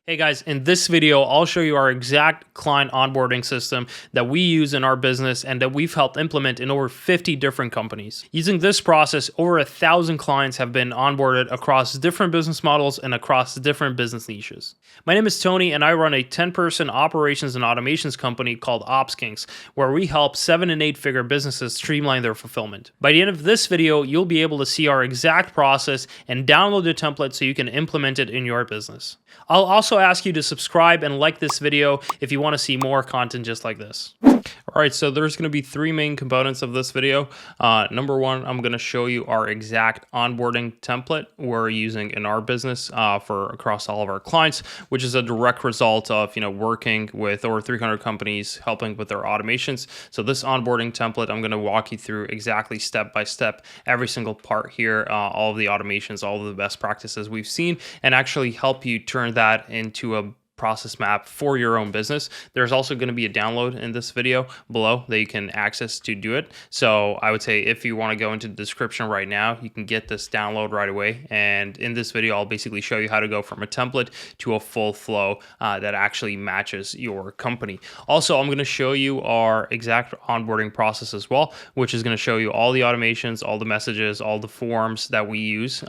Hey guys, in this video, I'll show you our exact client onboarding system that we use in our business and that we've helped implement in over 50 different companies. Using this process, over 1,000 clients have been onboarded across different business models and across different business niches. My name is Tony and I run a 10-person operations and automations company called OpsKings, where we help 7- and 8-figure businesses streamline their fulfillment. By the end of this video, you'll be able to see our exact process and download the template so you can implement it in your business. I'll also ask you to subscribe and like this video if you want to see more content just like this. All right, so there's going to be three main components of this video. Number one, I'm going to show you our exact onboarding template we're using in our business for across all of our clients, which is a direct result of working with over 300 companies, helping with their automations. So this onboarding template, I'm going to walk you through exactly step by step, every single part here, all of the automations, all of the best practices we've seen, and actually help you turn that into a process map for your own business. There's also going to be a download in this video below that you can access to do it. So I would say if you want to go into the description right now, you can get this download right away. And in this video, I'll basically show you how to go from a template to a full flow that actually matches your company. Also, I'm going to show you our exact onboarding process as well, which is going to show you all the automations, all the messages, all the forms that we use.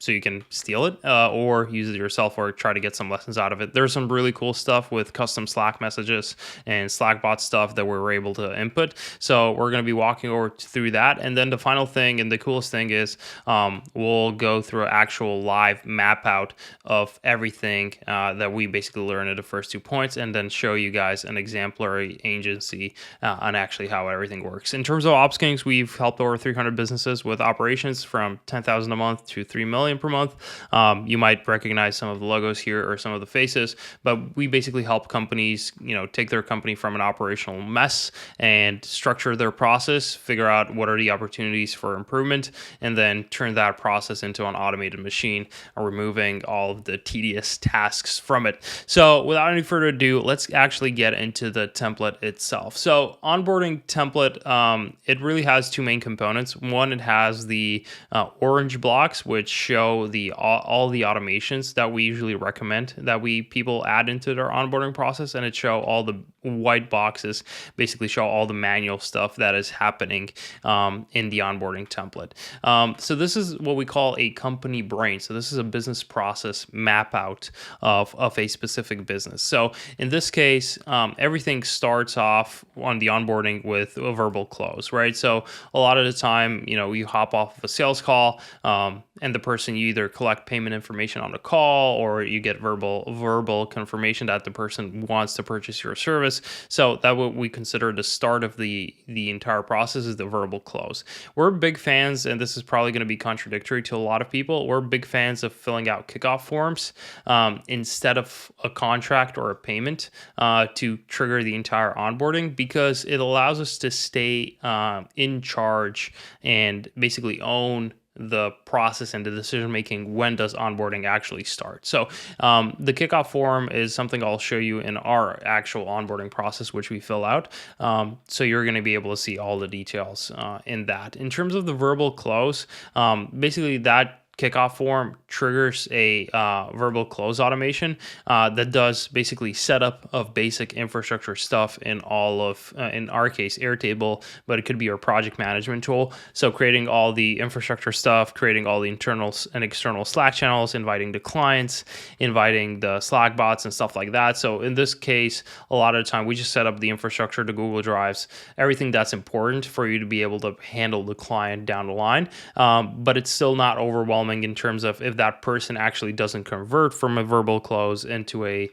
So you can steal it or use it yourself or try to get some lessons out of it. There's some really cool stuff with custom Slack messages and Slack bot stuff that we were able to input. So we're going to be walking over through that. And then the final thing and the coolest thing is we'll go through an actual live map out of everything that we basically learned at the first 2 points, and then show you guys an exemplary agency on actually how everything works. In terms of OpsKings, we've helped over 300 businesses with operations from 10,000 a month to 3 million per month. You might recognize some of the logos here or some of the faces, but we basically help companies, take their company from an operational mess and structure their process, figure out what are the opportunities for improvement, and then turn that process into an automated machine, removing all of the tedious tasks from it. So without any further ado, let's actually get into the template itself. So onboarding template, it really has two main components. One, it has the orange blocks, which show all the automations that we usually recommend that people add into their onboarding process, and it show all the white boxes, basically show all the manual stuff that is happening in the onboarding template. So this is what we call a company brain. So this is a business process map out of a specific business. So in this case, everything starts off on the onboarding with a verbal close, right? So a lot of the time, you hop off of a sales call and the person, you either collect payment information on the call or you get verbal confirmation that the person wants to purchase your service. So that what we consider the start of the entire process is the verbal close. We're big fans, and this is probably going to be contradictory to a lot of people, we're big fans of filling out kickoff forms instead of a contract or a payment to trigger the entire onboarding, because it allows us to stay in charge and basically own the process and the decision making. When does onboarding actually start? So the kickoff form is something I'll show you in our actual onboarding process, which we fill out. So you're going to be able to see all the details in that. In terms of the verbal close, basically that kickoff form triggers a verbal close automation that does basically setup of basic infrastructure stuff in all of, in our case, Airtable, but it could be our project management tool. So creating all the infrastructure stuff, creating all the internal and external Slack channels, inviting the clients, inviting the Slack bots and stuff like that. So in this case, a lot of the time we just set up the infrastructure, the Google Drives, everything that's important for you to be able to handle the client down the line. But it's still not overwhelming in terms of if that person actually doesn't convert from a verbal close into a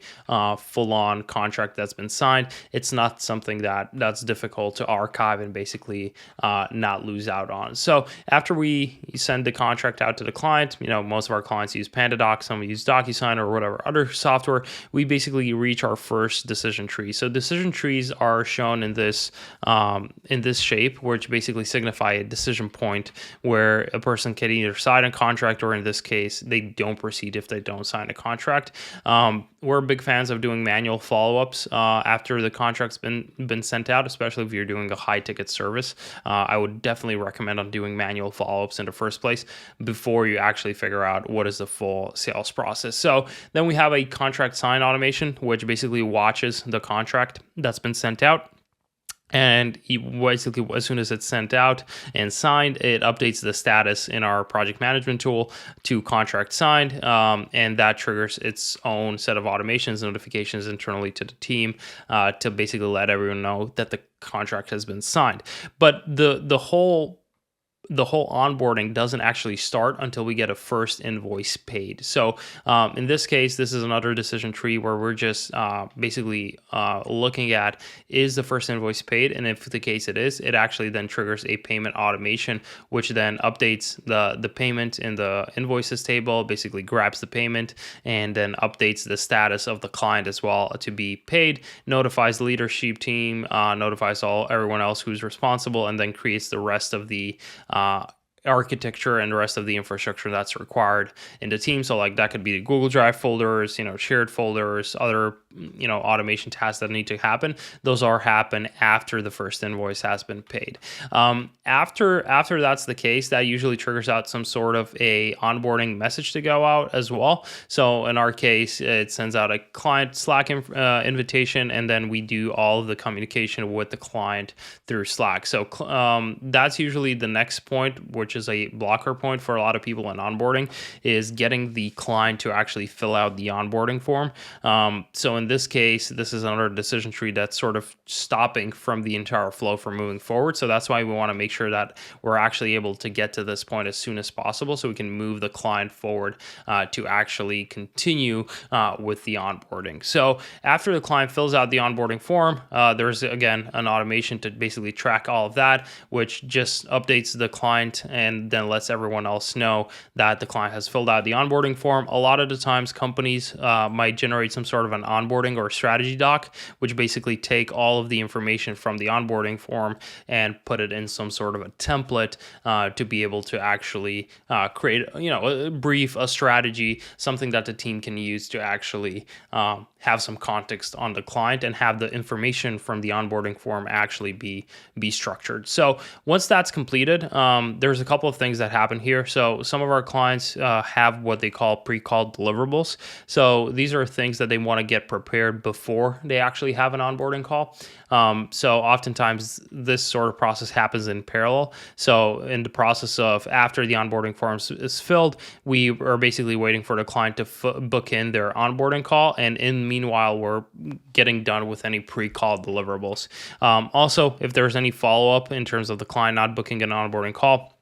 full-on contract that's been signed. It's not something that's difficult to archive and basically not lose out on. So after we send the contract out to the client, most of our clients use PandaDoc, some use DocuSign or whatever other software, we basically reach our first decision tree. So decision trees are shown in this shape, which basically signify a decision point where a person can either sign a contract contract, or in this case, they don't proceed if they don't sign a contract. We're big fans of doing manual follow-ups after the contract's been sent out, especially if you're doing a high-ticket service. I would definitely recommend on doing manual follow-ups in the first place before you actually figure out what is the full sales process. So then we have a contract sign automation, which basically watches the contract that's been sent out. And basically, as soon as it's sent out and signed, it updates the status in our project management tool to contract signed, and that triggers its own set of automations, notifications internally to the team to basically let everyone know that the contract has been signed. But the whole onboarding doesn't actually start until we get a first invoice paid. So in this case, this is another decision tree where we're just basically looking at, is the first invoice paid? And if the case it is, it actually then triggers a payment automation, which then updates the payment in the invoices table, basically grabs the payment and then updates the status of the client as well to be paid, notifies the leadership team, notifies everyone else who's responsible, and then creates the rest of the architecture and the rest of the infrastructure that's required in the team. So like that could be the Google Drive folders, shared folders, other, automation tasks that need to happen. Those all happen after the first invoice has been paid. After that's the case, that usually triggers out some sort of a onboarding message to go out as well. So in our case, it sends out a client Slack invitation, and then we do all of the communication with the client through Slack. So that's usually the next point, which is a blocker point for a lot of people in onboarding, is getting the client to actually fill out the onboarding form. So in this case, this is another decision tree that's sort of stopping from the entire flow from moving forward. So that's why we want to make sure that we're actually able to get to this point as soon as possible so we can move the client forward to actually continue with the onboarding. So after the client fills out the onboarding form, there's again an automation to basically track all of that, which just updates the client and then lets everyone else know that the client has filled out the onboarding form. A lot of the times companies might generate some sort of an onboarding or strategy doc, which basically take all of the information from the onboarding form and put it in some sort of a template to be able to actually create, a strategy, something that the team can use to actually have some context on the client and have the information from the onboarding form actually be structured. So once that's completed, there's a couple of things that happen here. So some of our clients have what they call pre-called deliverables. So these are things that they want to get prepared before they actually have an onboarding call. So oftentimes this sort of process happens in parallel. So in the process of after the onboarding form is filled, we are basically waiting for the client to book in their onboarding call. And meanwhile, we're getting done with any pre-called deliverables. Also, if there's any follow-up in terms of the client not booking an onboarding call,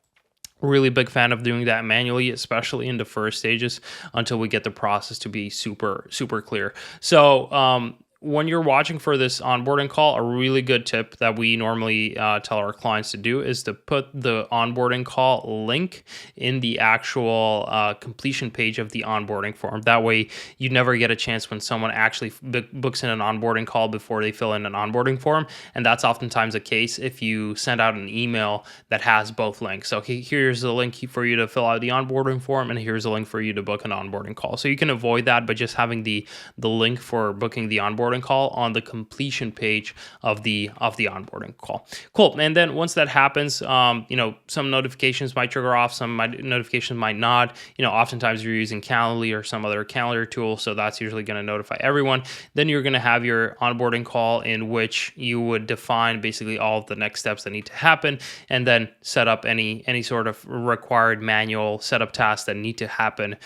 really big fan of doing that manually, especially in the first stages until we get the process to be super, super clear. So when you're watching for this onboarding call, a really good tip that we normally tell our clients to do is to put the onboarding call link in the actual completion page of the onboarding form. That way, you never get a chance when someone actually books in an onboarding call before they fill in an onboarding form. And that's oftentimes the case if you send out an email that has both links. So here's the link for you to fill out the onboarding form, and here's a link for you to book an onboarding call. So you can avoid that by just having the link for booking the onboarding call on the completion page of the onboarding call. Cool. And then once that happens, some notifications might trigger off, some notifications might not. Oftentimes you're using Calendly or some other calendar tool, so that's usually going to notify everyone. Then you're going to have your onboarding call in which you would define basically all of the next steps that need to happen, and then set up any sort of required manual setup tasks that need to happen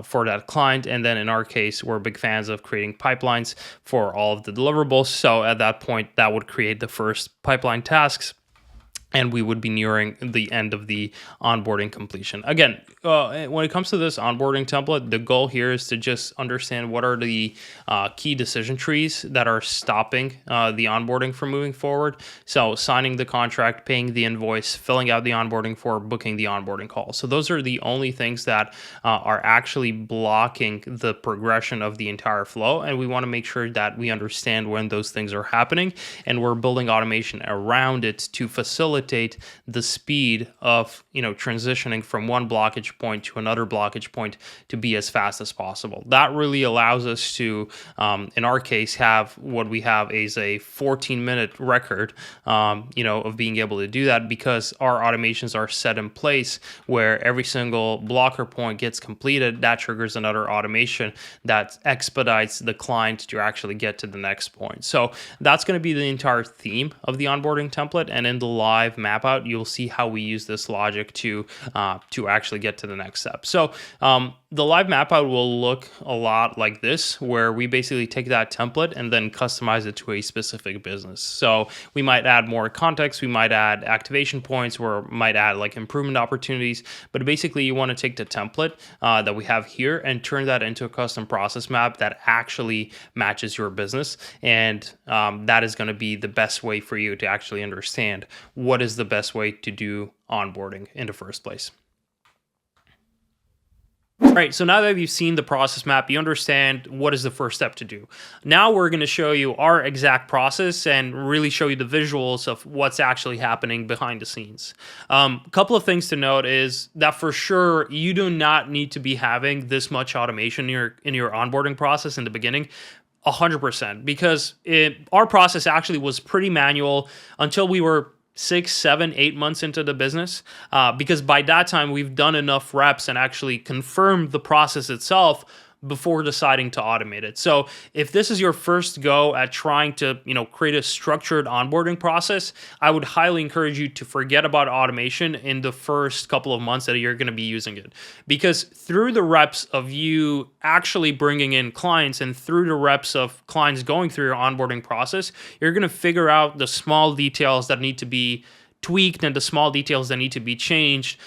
for that client. And then in our case, we're big fans of creating pipelines for all of the deliverables. So at that point, that would create the first pipeline tasks, and we would be nearing the end of the onboarding completion. Again, when it comes to this onboarding template, the goal here is to just understand what are the key decision trees that are stopping the onboarding from moving forward. So signing the contract, paying the invoice, filling out the onboarding form, booking the onboarding call. So those are the only things that are actually blocking the progression of the entire flow. And we want to make sure that we understand when those things are happening, and we're building automation around it to facilitate facilitate the speed of transitioning from one blockage point to another blockage point to be as fast as possible. That really allows us to, in our case, have what we have is a 14-minute record, of being able to do that, because our automations are set in place where every single blocker point gets completed. That triggers another automation that expedites the client to actually get to the next point. So that's going to be the entire theme of the onboarding template. And in the live map out, you'll see how we use this logic to actually get to the next step. So the live map out will look a lot like this, where we basically take that template and then customize it to a specific business. So we might add more context, we might add activation points, or might add like improvement opportunities. But basically, you want to take the template that we have here and turn that into a custom process map that actually matches your business. And that is going to be the best way for you to actually understand what is the best way to do onboarding in the first place. All right, so now that you've seen the process map, you understand what is the first step to do. Now we're going to show you our exact process and really show you the visuals of what's actually happening behind the scenes. A couple of things to note is that for sure, you do not need to be having this much automation in your onboarding process in the beginning. 100%, because our process actually was pretty manual until we were 6, 7, 8 months into the business, because by that time we've done enough reps and actually confirmed the process itself before deciding to automate it. So if this is your first go at trying to, create a structured onboarding process, I would highly encourage you to forget about automation in the first couple of months that you're going to be using it. Because through the reps of you actually bringing in clients and through the reps of clients going through your onboarding process, you're going to figure out the small details that need to be tweaked and the small details that need to be changed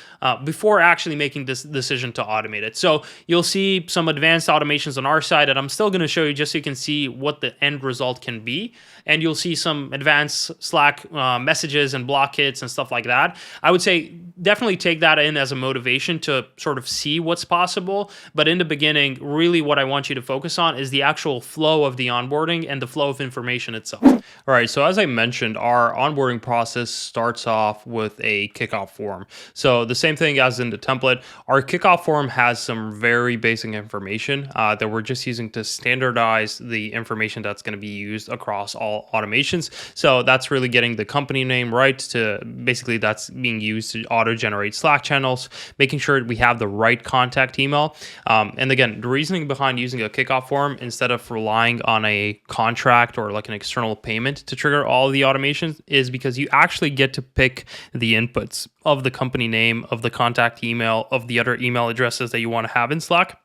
before actually making this decision to automate it. So you'll see some advanced automations on our side that I'm still going to show you just so you can see what the end result can be. And you'll see some advanced Slack messages and block kits and stuff like that. I would say definitely take that in as a motivation to sort of see what's possible. But in the beginning, really what I want you to focus on is the actual flow of the onboarding and the flow of information itself. All right, so as I mentioned, our onboarding process starts off with a kickoff form. So the same thing as in the template, our kickoff form has some very basic information that we're just using to standardize the information that's going to be used across all automations. So that's really getting the company name right, to basically that's being used to auto-generate Slack channels, making sure we have the right contact email. And again, the reasoning behind using a kickoff form instead of relying on a contract or like an external payment to trigger all of the automations is because you actually get to pick the inputs of the company name, of the contact email, of the other email addresses that you want to have in Slack,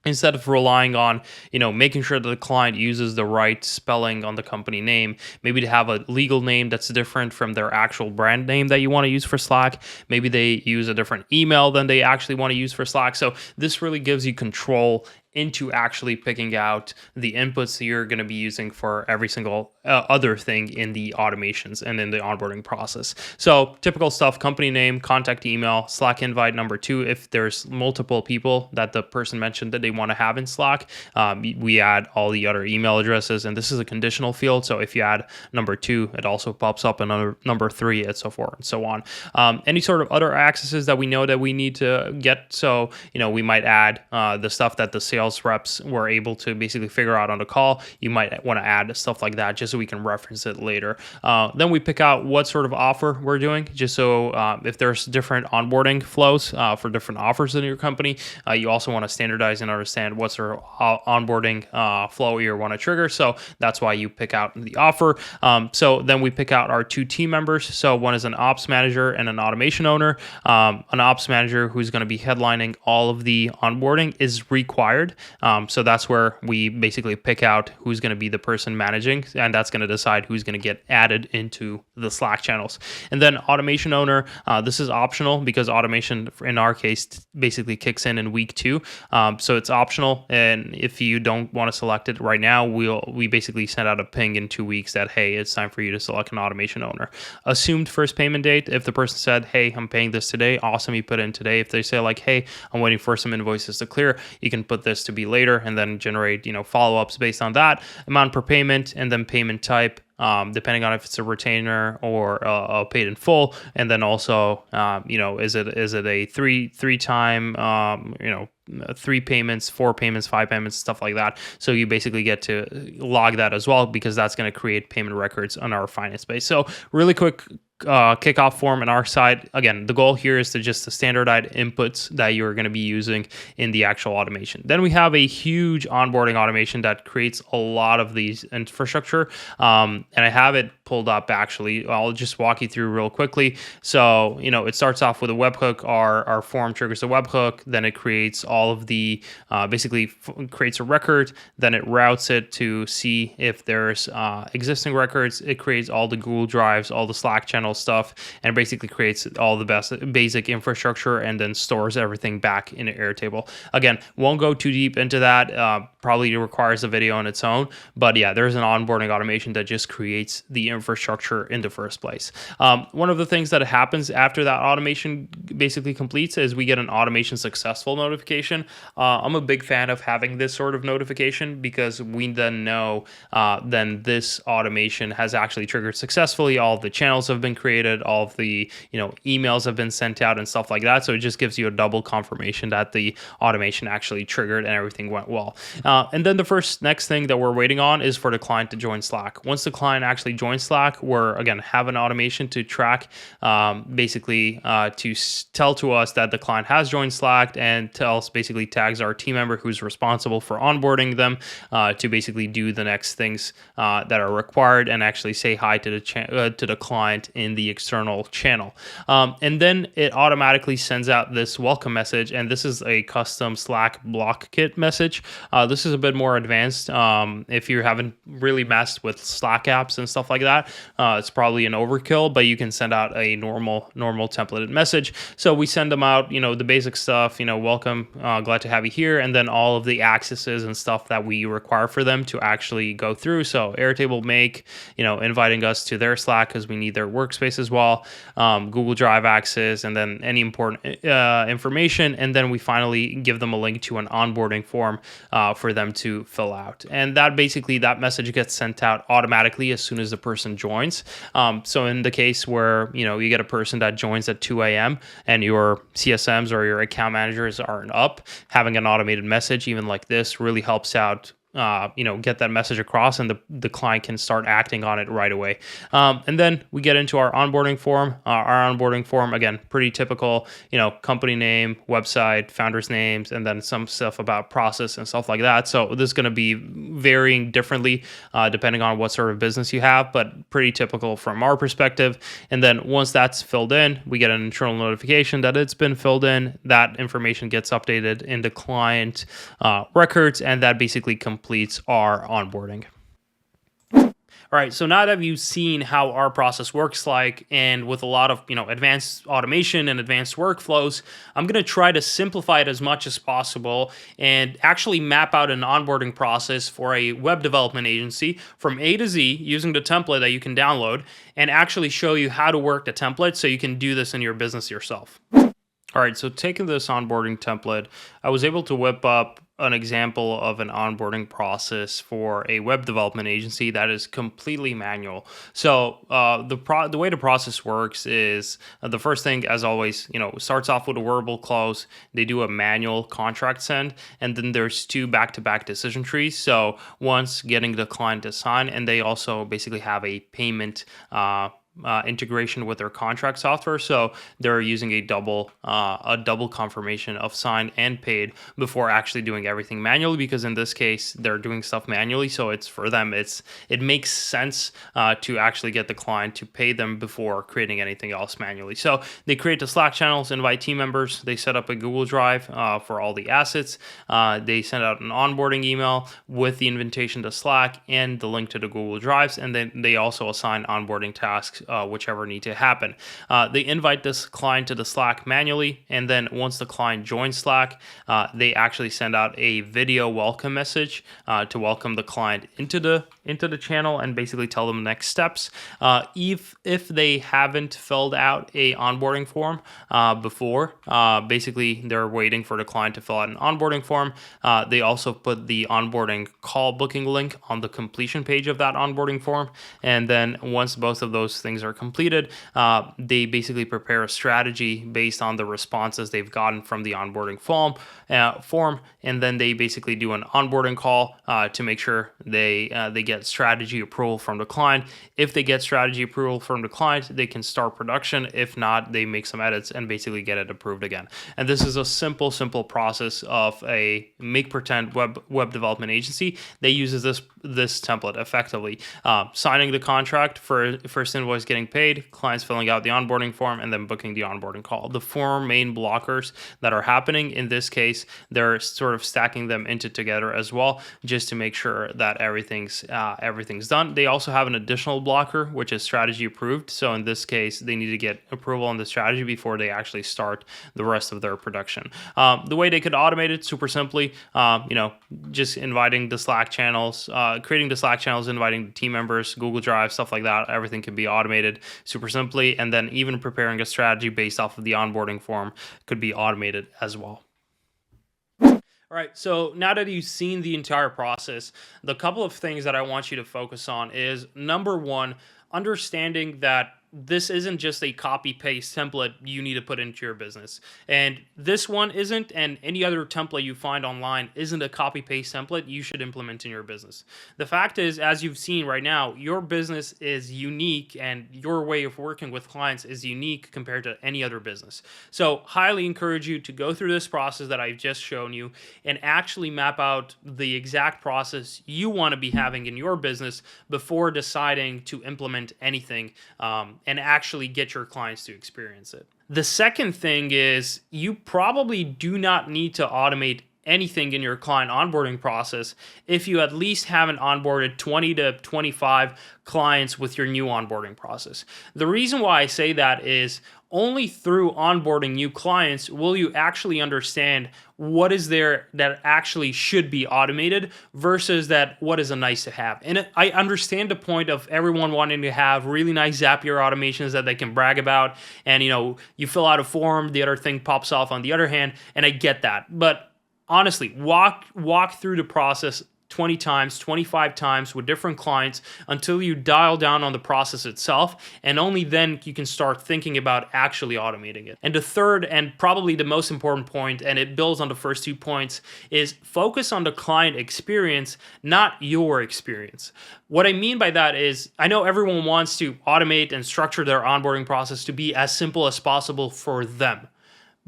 instead of relying on, making sure that the client uses the right spelling on the company name, maybe to have a legal name that's different from their actual brand name that you want to use for Slack. Maybe they use a different email than they actually want to use for Slack. So this really gives you control into actually picking out the inputs that you're going to be using for every single other thing in the automations and in the onboarding process. So typical stuff: company name, contact email, Slack invite number 2. If there's multiple people that the person mentioned that they want to have in Slack, we add all the other email addresses, and this is a conditional field. So if you add number 2, it also pops up another number 3, and so forth and so on. Any sort of other accesses that we know that we need to get. So, we might add the stuff that the sales reps were able to basically figure out on the call. You might want to add stuff like that just so we can reference it later. Then we pick out what sort of offer we're doing, just so if there's different onboarding flows for different offers in your company, you also want to standardize and understand what sort of onboarding flow you want to trigger. So that's why you pick out the offer. So then we pick out our 2 team members. So one is an ops manager and an automation owner. An ops manager who's going to be headlining all of the onboarding is required. So that's where we basically pick out who's going to be the person managing, and that's going to decide who's going to get added into the Slack channels. And then automation owner, this is optional because automation in our case basically kicks in week 2. So it's optional, and if you don't want to select it right now, we basically send out a ping in 2 weeks that, hey, it's time for you to select an automation owner. Assumed first payment date: if the person said, hey, I'm paying this today, awesome, you put it in today. If they say like, hey, I'm waiting for some invoices to clear, you can put this to be later and then generate follow-ups based on that. Amount per payment, and then payment type. depending on if it's a retainer or a paid in full, and then also is it a three time 3 payments, 4 payments, 5 payments, stuff like that. So you basically get to log that as well, because that's going to create payment records on our finance base. So really quick kickoff form on our side. Again, the goal here is to just the standardized inputs that you're going to be using in the actual automation. Then we have a huge onboarding automation that creates a lot of these infrastructure. And I have it pulled up actually. I'll just walk you through real quickly. So, it starts off with a webhook. Our form triggers a webhook. Then it creates all of the, creates a record. Then it routes it to see if there's existing records. It creates all the Google Drives, all the Slack channels stuff, and basically creates all the basic infrastructure and then stores everything back in Airtable. Again, won't go too deep into that. Probably requires a video on its own, but yeah, there's an onboarding automation that just creates the infrastructure in the first place. One of the things that happens after that automation basically completes is we get an automation successful notification. I'm a big fan of having this sort of notification, because we then know then this automation has actually triggered successfully. All of the channels have been created, all of the emails have been sent out and stuff like that. So it just gives you a double confirmation that the automation actually triggered and everything went well. And then the next thing that we're waiting on is for the client to join Slack. Once the client actually joins Slack, we're again have an automation to track, to tell to us that the client has joined Slack, and basically tags our team member who's responsible for onboarding them to basically do the next things that are required, and actually say hi to the client in the external channel. And then it automatically sends out this welcome message, and this is a custom Slack block kit message. This is a bit more advanced. If you haven't really messed with Slack apps and stuff like that, it's probably an overkill, but you can send out a normal templated message. So we send them out, the basic stuff, welcome, glad to have you here, and then all of the accesses and stuff that we require for them to actually go through. So Airtable make, inviting us to their Slack because we need their workspace as well, Google Drive access, and then any important information. And then we finally give them a link to an onboarding form for them to fill out. And that message gets sent out automatically as soon as the person joins. So in the case where, you get a person that joins at 2 a.m. and your CSMs or your account managers aren't up, having an automated message, even like this, really helps out get that message across, and the client can start acting on it right away. And then we get into our onboarding form. Our onboarding form, again, pretty typical, company name, website, founders' names, and then some stuff about process and stuff like that. So this is going to be varying differently depending on what sort of business you have, but pretty typical from our perspective. And then once that's filled in, we get an internal notification that it's been filled in. That information gets updated in the client records, and that basically completes our onboarding. All right, so now that you've seen how our process works and with a lot of, advanced automation and advanced workflows, I'm going to try to simplify it as much as possible and actually map out an onboarding process for a web development agency from A to Z using the template that you can download, and actually show you how to work the template so you can do this in your business yourself. All right, so taking this onboarding template, I was able to whip up an example of an onboarding process for a web development agency that is completely manual. So the way the process works is the first thing, as always, starts off with a verbal close. They do a manual contract send, and then there's 2 back-to-back decision trees. So once getting the client to sign, and they also basically have a payment integration with their contract software, so they're using a double confirmation of signed and paid before actually doing everything manually, because in this case they're doing stuff manually, so it's for them it makes sense to actually get the client to pay them before creating anything else manually. So they create the Slack channels, invite team members, they set up a Google Drive for all the assets, they send out an onboarding email with the invitation to Slack and the link to the Google Drives, and then they also assign onboarding tasks tasks, whichever need to happen. They invite this client to the Slack manually, and then once the client joins Slack, they actually send out a video welcome message to welcome the client into the channel and basically tell them next steps. If they haven't filled out a onboarding form before, basically they're waiting for the client to fill out an onboarding form. They also put the onboarding call booking link on the completion page of that onboarding form, and then once both of those things are completed, they basically prepare a strategy based on the responses they've gotten from the onboarding form, and then they basically do an onboarding call to make sure they get strategy approval from the client. If they get strategy approval from the client, they can start production. If not, they make some edits and basically get it approved again. And this is a simple process of a make pretend web development agency that uses this template effectively. Signing the contract, for first invoice getting paid, clients filling out the onboarding form, and then booking the onboarding call. The four main blockers that are happening in this case, they're sort of stacking them into together as well, just to make sure that everything's done. They also have an additional blocker, which is strategy approved. So in this case, they need to get approval on the strategy before they actually start the rest of their production. The way they could automate it super simply, just inviting the Slack channels, creating the Slack channels, inviting the team members, Google Drive, stuff like that. Everything can be automated super simply. And then even preparing a strategy based off of the onboarding form could be automated as well. All right, so now that you've seen the entire process, the couple of things that I want you to focus on is, number one, understanding that this isn't just a copy-paste template you need to put into your business. And this one isn't, and any other template you find online isn't a copy-paste template you should implement in your business. The fact is, as you've seen right now, your business is unique and your way of working with clients is unique compared to any other business. So highly encourage you to go through this process that I've just shown you and actually map out the exact process you want to be having in your business before deciding to implement anything and actually get your clients to experience it. The second thing is, you probably do not need to automate anything in your client onboarding process if you at least haven't onboarded 20 to 25 clients with your new onboarding process. The reason why I say that is only through onboarding new clients will you actually understand what is there that actually should be automated versus that what is a nice to have. And I understand the point of everyone wanting to have really nice Zapier automations that they can brag about, and you fill out a form, the other thing pops off on the other hand, and I get that. But honestly, walk through the process 20 times, 25 times with different clients until you dial down on the process itself, and only then you can start thinking about actually automating it. And the third, and probably the most important point, and it builds on the first 2 points, is focus on the client experience, not your experience. What I mean by that is, I know everyone wants to automate and structure their onboarding process to be as simple as possible for them.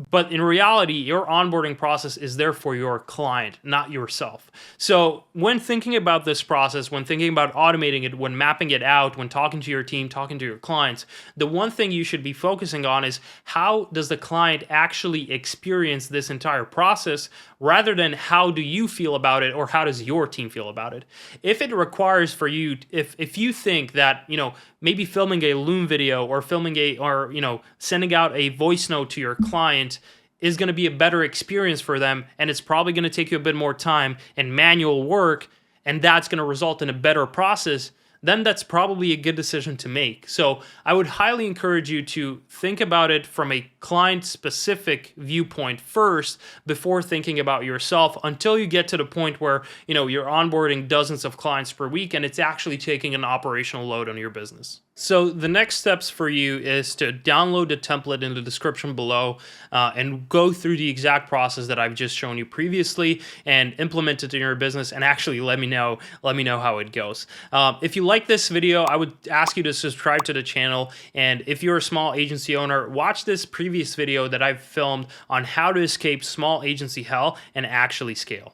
But in reality, your onboarding process is there for your client, not yourself. So when thinking about this process, when thinking about automating it, when mapping it out, when talking to your team, talking to your clients, the one thing you should be focusing on is, how does the client actually experience this entire process, rather than how do you feel about it or how does your team feel about it. If it requires for you, if you think that, maybe filming a Loom video or sending out a voice note to your client is going to be a better experience for them, and it's probably going to take you a bit more time and manual work, and that's going to result in a better process, then that's probably a good decision to make. So I would highly encourage you to think about it from a client-specific viewpoint first before thinking about yourself, until you get to the point where you're onboarding dozens of clients per week and it's actually taking an operational load on your business. So the next steps for you is to download the template in the description below and go through the exact process that I've just shown you previously and implement it in your business, and actually let me know how it goes. If you like this video, I would ask you to subscribe to the channel, and if you're a small agency owner, watch this previous video that I've filmed on how to escape small agency hell and actually scale.